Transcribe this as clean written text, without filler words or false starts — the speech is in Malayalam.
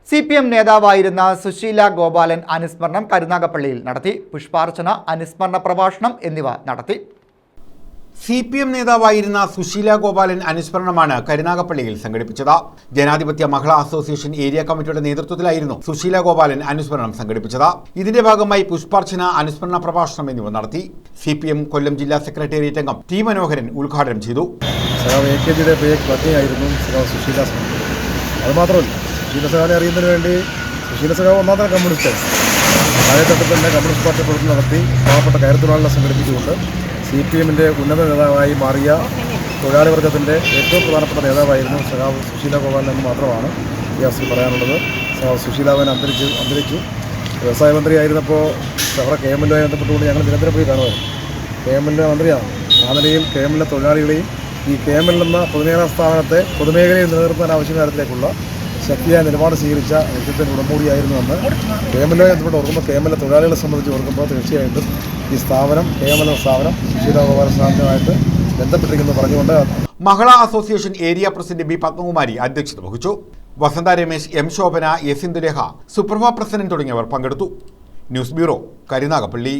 CPM നേതാവായിരുന്ന സുശീല ഗോപാലൻ അനുസ്മരണം കരുനാഗപ്പള്ളിയിൽ നടത്തി. പുഷ്പാർച്ചന, അനുസ്മരണ പ്രഭാഷണം എന്നിവ നടത്തി. CPM നേതാവായിരുന്ന സുശീല ഗോപാലൻ അനുസ്മരണമാണ് കരുനാഗപ്പള്ളിയിൽ സംഘടിപ്പിച്ചത്. ജനാധിപത്യ മഹിളാ അസോസിയേഷൻ ഏരിയ കമ്മിറ്റിയുടെ നേതൃത്വത്തിലായിരുന്നു സുശീല ഗോപാലൻ അനുസ്മരണം സംഘടിപ്പിച്ചത്. ഇതിന്റെ ഭാഗമായി പുഷ്പാർച്ചന, അനുസ്മരണ പ്രഭാഷണം എന്നിവ നടത്തി. CPM കൊല്ലം ജില്ലാ സെക്രട്ടേറിയറ്റ് അംഗം ടി മനോഹരൻ ഉദ്ഘാടനം ചെയ്തു. സുശീല സഖാവിനെ അറിയുന്നതിന് വേണ്ടി സുശീല സഖാവ് ഒന്നാമത്തെ കമ്മ്യൂണിസ്റ്റ് കാലഘട്ടത്തിൽ തന്നെ കമ്മ്യൂണിസ്റ്റ് പാർട്ടി പ്രവർത്തനം നടത്തി പാവപ്പെട്ട കയർത്തൊഴിലാളികളെ സംഘടിപ്പിച്ചുകൊണ്ട് CPMന്റെ ഉന്നത നേതാവായി മാറിയ തൊഴിലാളി വർഗത്തിൻ്റെ ഏറ്റവും പ്രധാനപ്പെട്ട നേതാവായിരുന്നു സഖാവ് സുശീല ഗോപാലൻ എന്ന് മാത്രമാണ് ഈ അവസരത്തിൽ പറയാനുള്ളത്. സഖാവ് സുശീലാവൻ അന്തരിച്ചു. വ്യവസായ മന്ത്രിയായിരുന്നപ്പോൾ അവിടെ KMLയുമായി ബന്ധപ്പെട്ടുകൊണ്ട് ഞങ്ങൾ നിരന്തരം പോയി കാണുമായിരുന്നു. KML മന്ത്രിയാണ്. ആ നിലയിൽ KML തൊഴിലാളികളെയും ഈ KML എന്ന പൊതുമേഖലാ സ്ഥാപനത്തെ പൊതുമേഖലയിൽ നിലനിർത്താൻ ആവശ്യമായ കാര്യത്തിലേക്കുള്ള ശക്തിയായ നിലപാട് സ്വീകരിച്ച വ്യക്തിത്വത്തിന് ഉടമൂടിയായിരുന്നുവെന്ന് KMLയുമായി ബന്ധപ്പെട്ട് ഓർക്കുമ്പോൾ KML തൊഴിലാളികളെ സംബന്ധിച്ച് ഓർക്കുമ്പോൾ തീർച്ചയായിട്ടും ഈ സ്ഥാപനം KML സ്ഥാപനം സുശീല ഗോപാലൻ സ്ഥാപനവുമായിട്ട് ബന്ധപ്പെട്ടിരിക്കുന്നു പറഞ്ഞുകൊണ്ട് Mahila association area president B Padmakumari അധ്യക്ഷത വഹിച്ചു. വസന്ത രമേശ്, M ശോഭന, S ഇന്ദുലേഖ, സുപ്രഭ പ്രസന്നൻ തുടങ്ങിയവർ പങ്കെടുത്തു. News bureau, Karunagappally.